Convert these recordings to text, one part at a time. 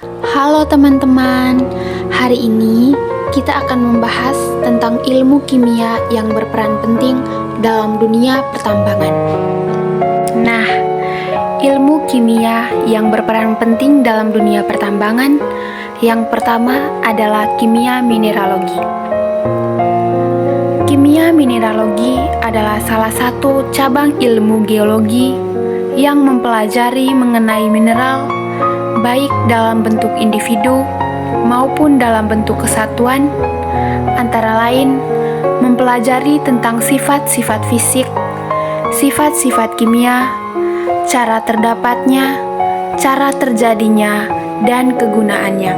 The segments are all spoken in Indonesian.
Halo teman-teman, hari ini kita akan membahas tentang ilmu kimia yang berperan penting dalam dunia pertambangan. Nah, ilmu kimia yang berperan penting dalam dunia pertambangan yang pertama adalah kimia mineralogi. Kimia mineralogi adalah salah satu cabang ilmu geologi yang mempelajari mengenai mineral baik dalam bentuk individu maupun dalam bentuk kesatuan, antara lain mempelajari tentang sifat-sifat fisik, sifat-sifat kimia, cara terdapatnya, cara terjadinya, dan kegunaannya.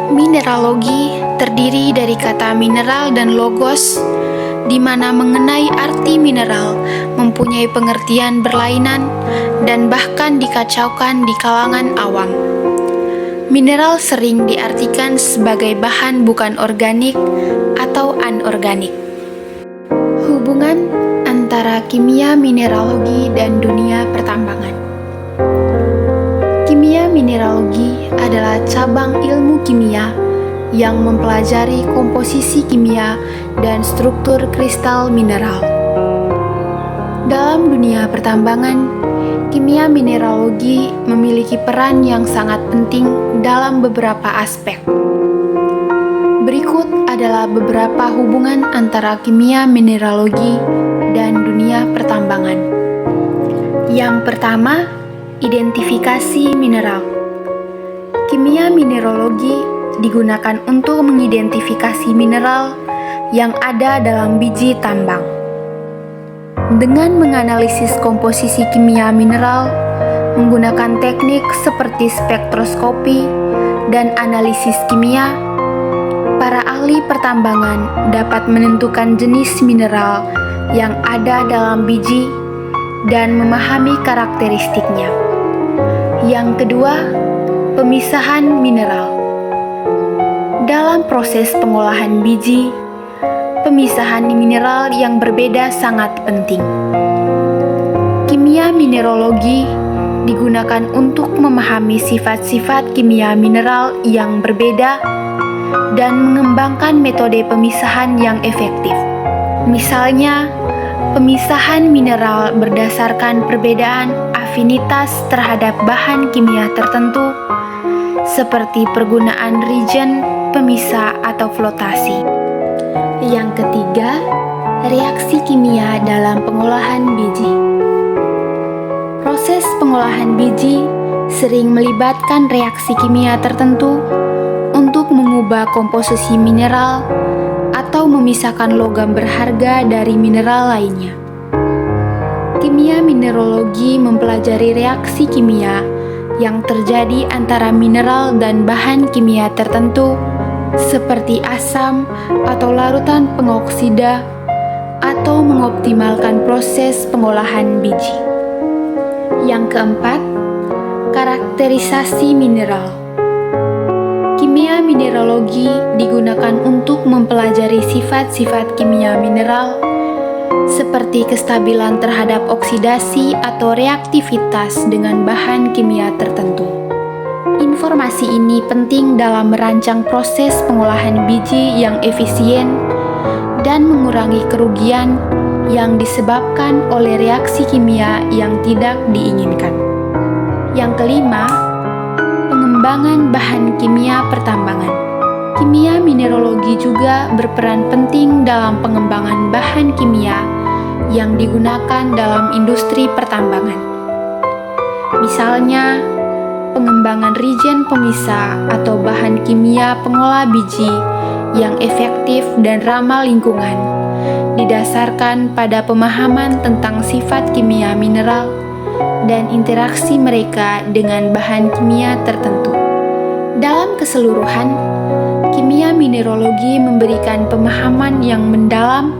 Mineralogi terdiri dari kata mineral dan logos, di mana mengenai arti mineral mempunyai pengertian berlainan dan bahkan dikacaukan di kalangan awam. Mineral sering diartikan sebagai bahan bukan organik atau anorganik. Hubungan antara kimia mineralogi dan dunia pertambangan. Kimia mineralogi adalah cabang ilmu kimia yang mempelajari komposisi kimia dan struktur kristal mineral. Dalam dunia pertambangan, kimia mineralogi memiliki peran yang sangat penting dalam beberapa aspek. Berikut adalah beberapa hubungan antara kimia mineralogi dan dunia pertambangan. Yang pertama, identifikasi mineral. Kimia mineralogi digunakan untuk mengidentifikasi mineral yang ada dalam biji tambang. Dengan menganalisis komposisi kimia mineral menggunakan teknik seperti spektroskopi dan analisis kimia, para ahli pertambangan dapat menentukan jenis mineral yang ada dalam biji dan memahami karakteristiknya. Yang kedua, pemisahan mineral. Dalam proses pengolahan biji, pemisahan mineral yang berbeda sangat penting. Kimia mineralogi digunakan untuk memahami sifat-sifat kimia mineral yang berbeda dan mengembangkan metode pemisahan yang efektif. Misalnya, pemisahan mineral berdasarkan perbedaan afinitas terhadap bahan kimia tertentu, seperti pergunaan reagen, pemisah, atau flotasi. Yang ketiga, reaksi kimia dalam pengolahan biji. Proses pengolahan biji sering melibatkan reaksi kimia tertentu untuk mengubah komposisi mineral atau memisahkan logam berharga dari mineral lainnya. Kimia mineralogi mempelajari reaksi kimia yang terjadi antara mineral dan bahan kimia tertentu seperti asam atau larutan pengoksida atau mengoptimalkan proses pengolahan biji. Yang keempat, karakterisasi mineral. Kimia mineralogi digunakan untuk mempelajari sifat-sifat kimia mineral seperti kestabilan terhadap oksidasi atau reaktivitas dengan bahan kimia tertentu. Informasi ini penting dalam merancang proses pengolahan biji yang efisien dan mengurangi kerugian yang disebabkan oleh reaksi kimia yang tidak diinginkan. Yang kelima, pengembangan bahan kimia pertambangan. Kimia mineralogi juga berperan penting dalam pengembangan bahan kimia yang digunakan dalam industri pertambangan. Misalnya, pengembangan reagen pemisah atau bahan kimia pengolah biji yang efektif dan ramah lingkungan didasarkan pada pemahaman tentang sifat kimia mineral dan interaksi mereka dengan bahan kimia tertentu. Dalam keseluruhan, kimia mineralogi memberikan pemahaman yang mendalam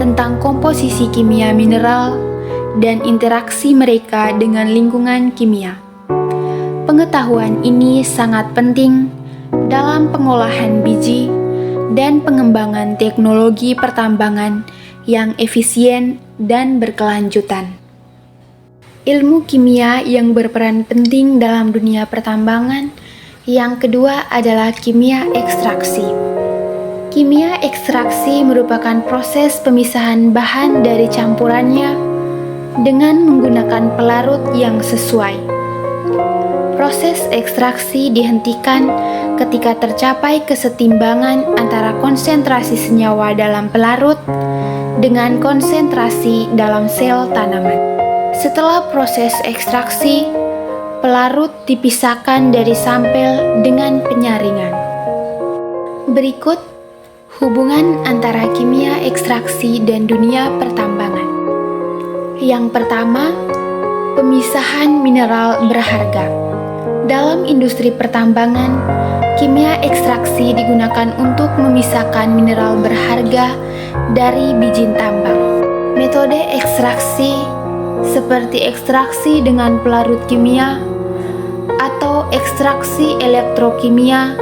tentang komposisi kimia mineral dan interaksi mereka dengan lingkungan kimia. Pengetahuan ini sangat penting dalam pengolahan biji dan pengembangan teknologi pertambangan yang efisien dan berkelanjutan. Ilmu kimia yang berperan penting dalam dunia pertambangan Yang kedua adalah kimia ekstraksi. Kimia ekstraksi merupakan proses pemisahan bahan dari campurannya dengan menggunakan pelarut yang sesuai. Proses ekstraksi dihentikan ketika tercapai kesetimbangan antara konsentrasi senyawa dalam pelarut dengan konsentrasi dalam sel tanaman. Setelah proses ekstraksi, pelarut dipisahkan dari sampel dengan penyaringan. Berikut hubungan antara kimia ekstraksi dan dunia pertambangan. Yang pertama, pemisahan mineral berharga. Dalam industri pertambangan, kimia ekstraksi digunakan untuk memisahkan mineral berharga dari biji tambang. Metode ekstraksi seperti ekstraksi dengan pelarut kimia atau ekstraksi elektrokimia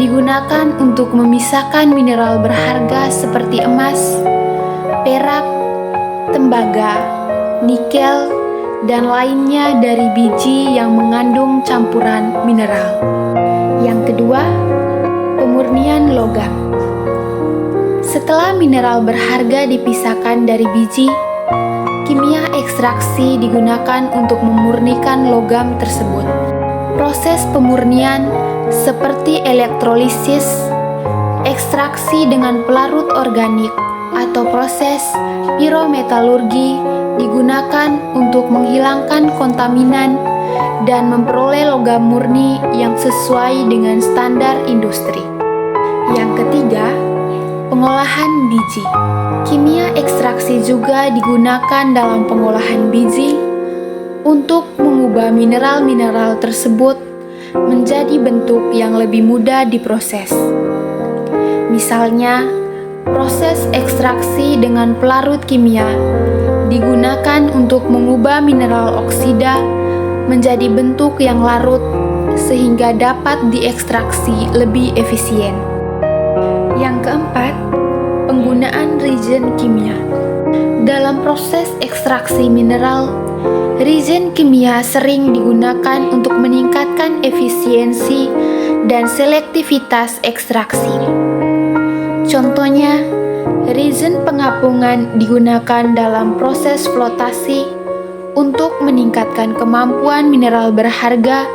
digunakan untuk memisahkan mineral berharga seperti emas, perak, tembaga, nikel, dan lainnya dari biji yang mengandung campuran mineral. Yang kedua, pemurnian logam. Setelah mineral berharga dipisahkan dari biji, kimia ekstraksi digunakan untuk memurnikan logam tersebut. Proses pemurnian seperti elektrolisis, ekstraksi dengan pelarut organik, atau proses pirometalurgi digunakan untuk menghilangkan kontaminan dan memperoleh logam murni yang sesuai dengan standar industri. Yang ketiga, pengolahan biji. Kimia ekstraksi juga digunakan dalam pengolahan biji untuk mengubah mineral-mineral tersebut menjadi bentuk yang lebih mudah diproses. Misalnya, proses ekstraksi dengan pelarut kimia digunakan untuk mengubah mineral oksida menjadi bentuk yang larut sehingga dapat diekstraksi lebih efisien. Yang keempat, penggunaan reagen kimia. Dalam proses ekstraksi mineral, reagen kimia sering digunakan untuk meningkatkan efisiensi dan selektivitas ekstraksi. Contohnya, reagen pengapungan digunakan dalam proses flotasi untuk meningkatkan kemampuan mineral berharga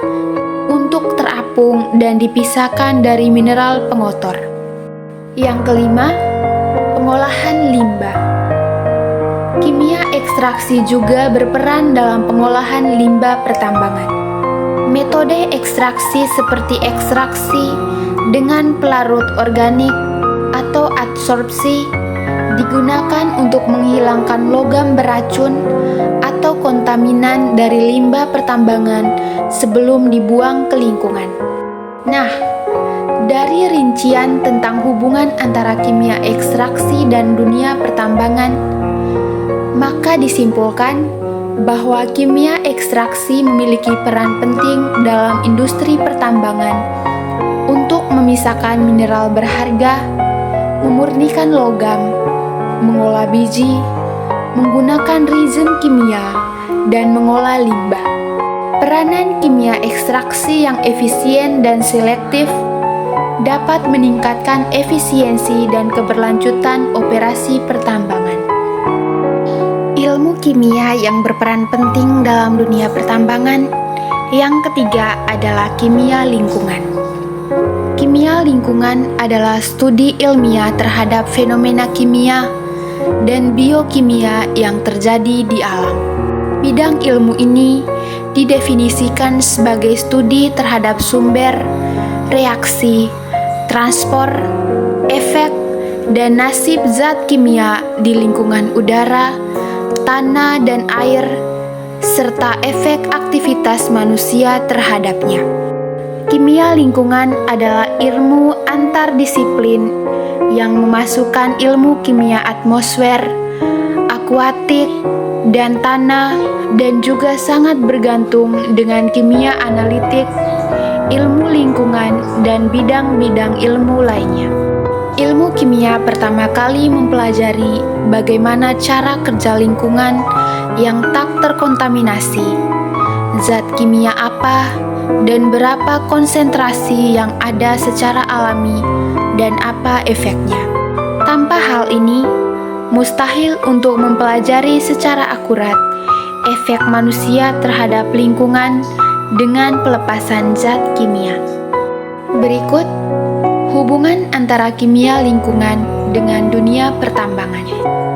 untuk terapung dan dipisahkan dari mineral pengotor. Yang kelima, pengolahan limbah. Kimia ekstraksi juga berperan dalam pengolahan limbah pertambangan. Metode ekstraksi seperti ekstraksi dengan pelarut organik atau adsorpsi digunakan untuk menghilangkan logam beracun atau kontaminan dari limbah pertambangan sebelum dibuang ke lingkungan. Nah, dari rincian tentang hubungan antara kimia ekstraksi dan dunia pertambangan, maka disimpulkan bahwa kimia ekstraksi memiliki peran penting dalam industri pertambangan untuk memisahkan mineral berharga, memurnikan logam, mengolah biji, menggunakan reagen kimia, dan mengolah limbah. Peranan kimia ekstraksi yang efisien dan selektif dapat meningkatkan efisiensi dan keberlanjutan operasi pertambangan. Ilmu kimia yang berperan penting dalam dunia pertambangan. Yang ketiga adalah kimia lingkungan. Kimia lingkungan adalah studi ilmiah terhadap fenomena kimia dan biokimia yang terjadi di alam. Bidang ilmu ini didefinisikan sebagai studi terhadap sumber, reaksi, transport, efek, dan nasib zat kimia di lingkungan udara, tanah, dan air, serta efek aktivitas manusia terhadapnya. Kimia lingkungan adalah ilmu antardisiplin yang memasukkan ilmu kimia atmosfer, akuatik, dan tanah, dan juga sangat bergantung dengan kimia analitik, ilmu lingkungan, dan bidang-bidang ilmu lainnya. Ilmu kimia pertama kali mempelajari bagaimana cara kerja lingkungan yang tak terkontaminasi, zat kimia apa dan berapa konsentrasi yang ada secara alami dan apa efeknya. Tanpa hal ini, mustahil untuk mempelajari secara akurat efek manusia terhadap lingkungan dengan pelepasan zat kimia. Berikut hubungan antara kimia lingkungan dengan dunia pertambangan.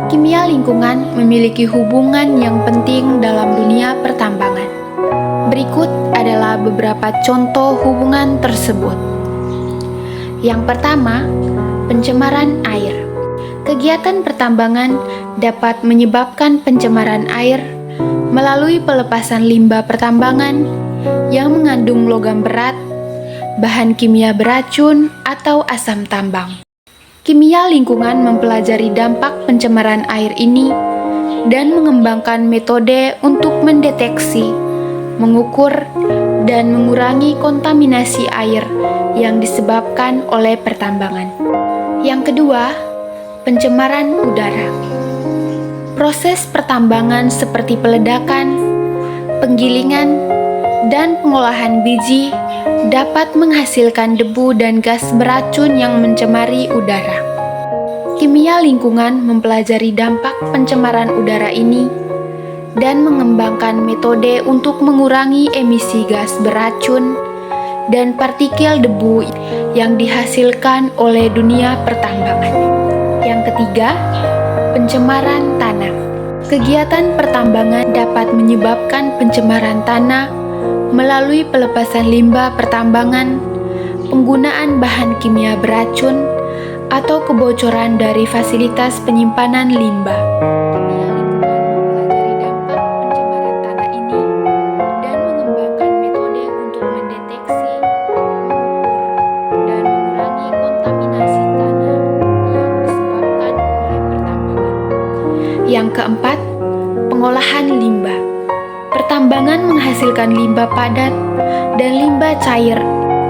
Kimia lingkungan memiliki hubungan yang penting dalam dunia pertambangan. Berikut adalah beberapa contoh hubungan tersebut. Yang pertama, pencemaran air. Kegiatan pertambangan dapat menyebabkan pencemaran air melalui pelepasan limbah pertambangan yang mengandung logam berat, bahan kimia beracun, atau asam tambang. Kimia lingkungan mempelajari dampak pencemaran air ini dan mengembangkan metode untuk mendeteksi, mengukur, dan mengurangi kontaminasi air yang disebabkan oleh pertambangan. Yang kedua, pencemaran udara. Proses pertambangan seperti peledakan, penggilingan, dan pengolahan biji dapat menghasilkan debu dan gas beracun yang mencemari udara. Kimia lingkungan mempelajari dampak pencemaran udara ini dan mengembangkan metode untuk mengurangi emisi gas beracun dan partikel debu yang dihasilkan oleh dunia pertambangan. Yang ketiga, pencemaran tanah. Kegiatan pertambangan dapat menyebabkan pencemaran tanah melalui pelepasan limbah pertambangan, penggunaan bahan kimia beracun, atau kebocoran dari fasilitas penyimpanan limbah. Kimia lingkungan mempelajari dampak pencemaran tanah ini dan mengembangkan metode untuk mendeteksi, mengukur, dan mengurangi kontaminasi tanah yang disebabkan oleh pertambangan. Yang keempat, pengolahan limbah. Pertambangan menghasilkan limbah padat dan limbah cair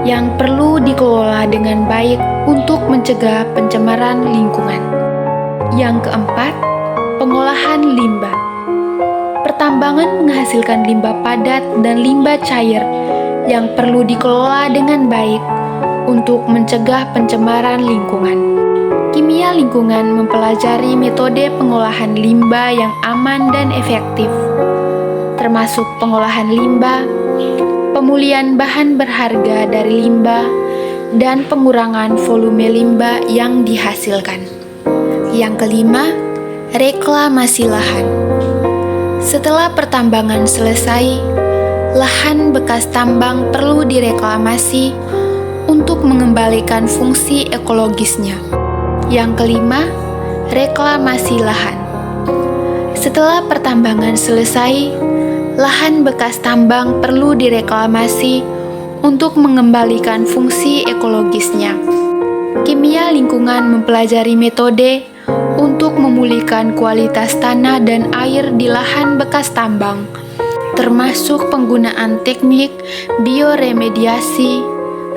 yang perlu dikelola dengan baik untuk mencegah pencemaran lingkungan. Yang keempat, pengolahan limbah. Pertambangan menghasilkan limbah padat dan limbah cair yang perlu dikelola dengan baik untuk mencegah pencemaran lingkungan. Kimia lingkungan mempelajari metode pengolahan limbah yang aman dan efektif, termasuk pengolahan limbah, pemulihan bahan berharga dari limbah, dan pengurangan volume limbah yang dihasilkan. Yang kelima, reklamasi lahan. Setelah pertambangan selesai, lahan bekas tambang perlu direklamasi untuk mengembalikan fungsi ekologisnya. Yang kelima, reklamasi lahan. Setelah pertambangan selesai, lahan bekas tambang perlu direklamasi untuk mengembalikan fungsi ekologisnya. Kimia lingkungan mempelajari metode untuk memulihkan kualitas tanah dan air di lahan bekas tambang, termasuk penggunaan teknik bioremediasi,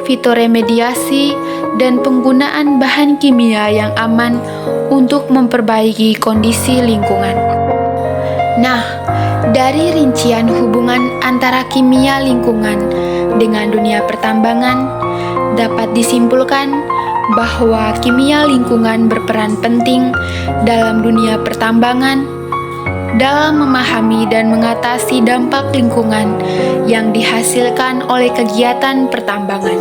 fitoremediasi, dan penggunaan bahan kimia yang aman untuk memperbaiki kondisi lingkungan. Nah, dari rincian hubungan antara kimia lingkungan dengan dunia pertambangan, dapat disimpulkan bahwa kimia lingkungan berperan penting dalam dunia pertambangan dalam memahami dan mengatasi dampak lingkungan yang dihasilkan oleh kegiatan pertambangan.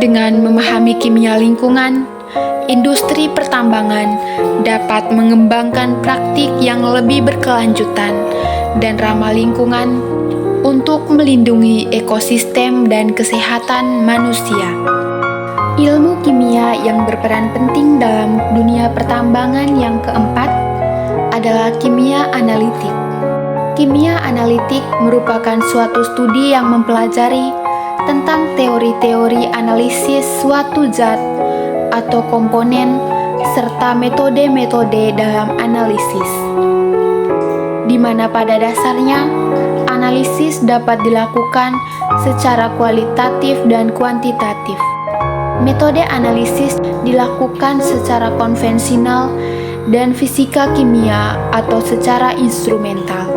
Dengan memahami kimia lingkungan, industri pertambangan dapat mengembangkan praktik yang lebih berkelanjutan dan ramah lingkungan untuk melindungi ekosistem dan kesehatan manusia. Ilmu kimia yang berperan penting dalam dunia pertambangan yang keempat adalah kimia analitik. Kimia analitik merupakan suatu studi yang mempelajari tentang teori-teori analisis suatu zat atau komponen serta metode-metode dalam analisis, di mana pada dasarnya analisis dapat dilakukan secara kualitatif dan kuantitatif. Metode analisis dilakukan secara konvensional dan fisika kimia atau secara instrumental.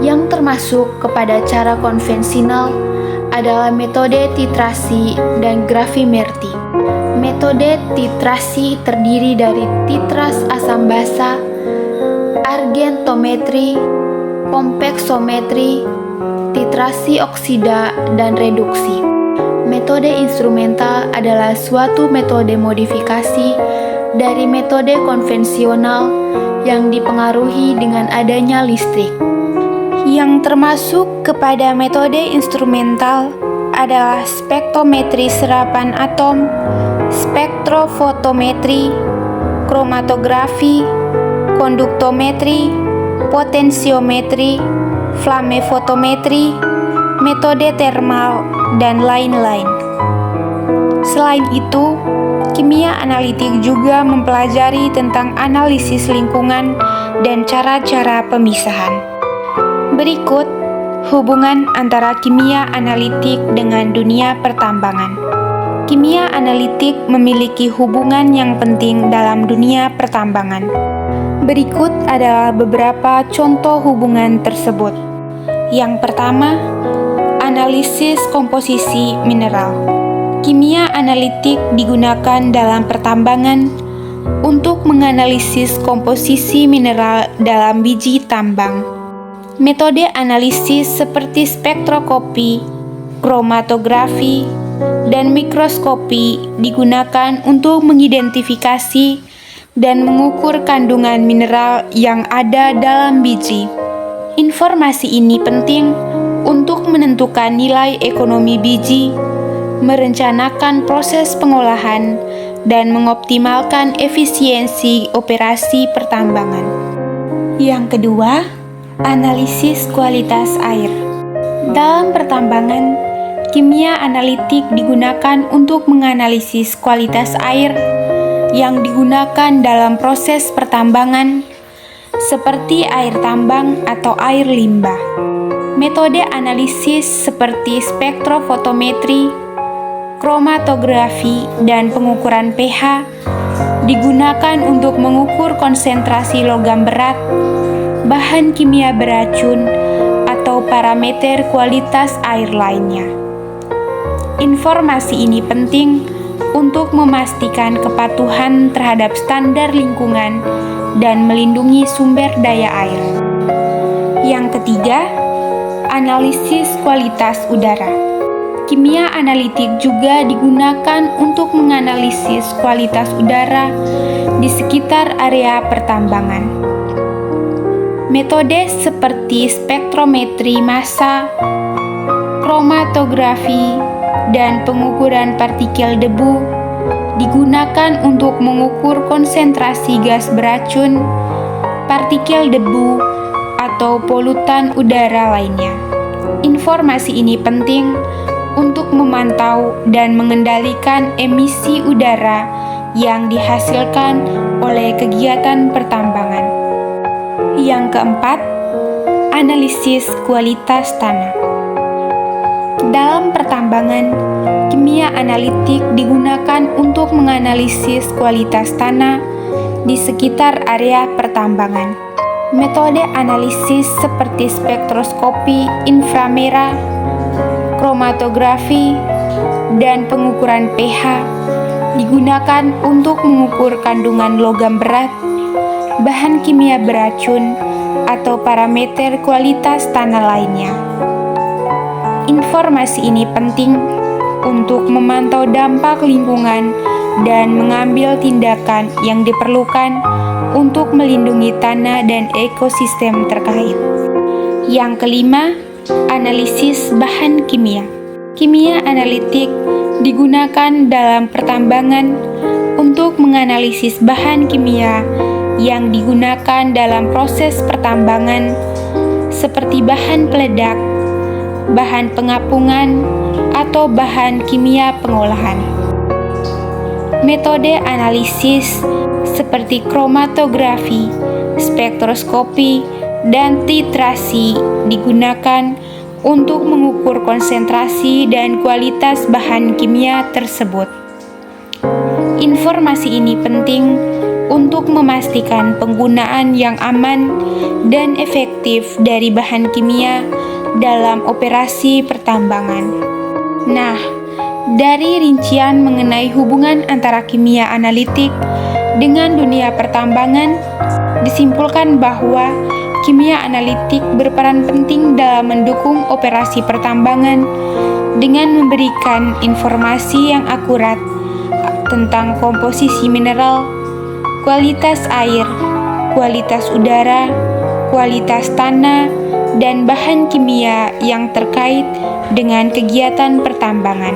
Yang termasuk kepada cara konvensional adalah metode titrasi dan gravimetri. Metode titrasi terdiri dari titras asam basa, argentometri, konveksometri, titrasi oksida, dan reduksi. Metode instrumental adalah suatu metode modifikasi dari metode konvensional yang dipengaruhi dengan adanya listrik. Yang termasuk kepada metode instrumental adalah spektrometri serapan atom, spektrofotometri, kromatografi, konduktometri, potensiometri, flamefotometri, metode termal, dan lain-lain. Selain itu, kimia analitik juga mempelajari tentang analisis lingkungan dan cara-cara pemisahan. Berikut hubungan antara kimia analitik dengan dunia pertambangan. Kimia analitik memiliki hubungan yang penting dalam dunia pertambangan. Berikut adalah beberapa contoh hubungan tersebut. Yang pertama, analisis komposisi mineral. Kimia analitik digunakan dalam pertambangan untuk menganalisis komposisi mineral dalam biji tambang. Metode analisis seperti spektroskopi, kromatografi, dan mikroskopi digunakan untuk mengidentifikasi dan mengukur kandungan mineral yang ada dalam biji. Informasi ini penting untuk menentukan nilai ekonomi biji, merencanakan proses pengolahan, dan mengoptimalkan efisiensi operasi pertambangan. Yang kedua, analisis kualitas air. Dalam pertambangan, kimia analitik digunakan untuk menganalisis kualitas air yang digunakan dalam proses pertambangan, seperti air tambang atau air limbah. Metode analisis seperti spektrofotometri, kromatografi, dan pengukuran pH digunakan untuk mengukur konsentrasi logam berat, bahan kimia beracun, atau parameter kualitas air lainnya. Informasi ini penting untuk memastikan kepatuhan terhadap standar lingkungan dan melindungi sumber daya air. Yang ketiga, analisis kualitas udara. Kimia analitik juga digunakan untuk menganalisis kualitas udara di sekitar area pertambangan. Metode seperti spektrometri massa, kromatografi, dan pengukuran partikel debu digunakan untuk mengukur konsentrasi gas beracun, partikel debu, atau polutan udara lainnya. Informasi ini penting untuk memantau dan mengendalikan emisi udara yang dihasilkan oleh kegiatan pertambangan. Yang keempat, analisis kualitas tanah. Dalam pertambangan, kimia analitik digunakan untuk menganalisis kualitas tanah di sekitar area pertambangan. Metode analisis seperti spektroskopi inframerah, kromatografi, dan pengukuran pH digunakan untuk mengukur kandungan logam berat, bahan kimia beracun, atau parameter kualitas tanah lainnya. Informasi ini penting untuk memantau dampak lingkungan dan mengambil tindakan yang diperlukan untuk melindungi tanah dan ekosistem terkait. Yang kelima, analisis bahan kimia. Kimia analitik digunakan dalam pertambangan untuk menganalisis bahan kimia yang digunakan dalam proses pertambangan, seperti bahan peledak, bahan pengapungan, atau bahan kimia pengolahan. Metode analisis seperti kromatografi, spektroskopi, dan titrasi digunakan untuk mengukur konsentrasi dan kualitas bahan kimia tersebut. Informasi ini penting untuk memastikan penggunaan yang aman dan efektif dari bahan kimia dalam operasi pertambangan. Nah, dari rincian mengenai hubungan antara kimia analitik dengan dunia pertambangan, disimpulkan bahwa kimia analitik berperan penting dalam mendukung operasi pertambangan dengan memberikan informasi yang akurat tentang komposisi mineral, kualitas air, kualitas udara, kualitas tanah, dan bahan kimia yang terkait dengan kegiatan pertambangan.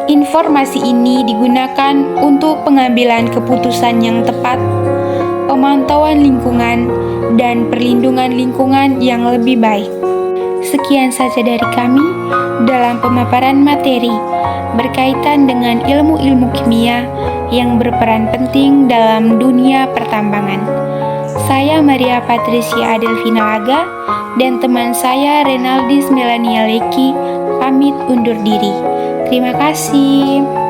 Informasi ini digunakan untuk pengambilan keputusan yang tepat, pemantauan lingkungan, dan perlindungan lingkungan yang lebih baik. Sekian saja dari kami dalam pemaparan materi berkaitan dengan ilmu-ilmu kimia yang berperan penting dalam dunia pertambangan. Saya Maria Patricia Adelvina Laga dan teman saya Renaldis Melania Leki pamit undur diri. Terima kasih.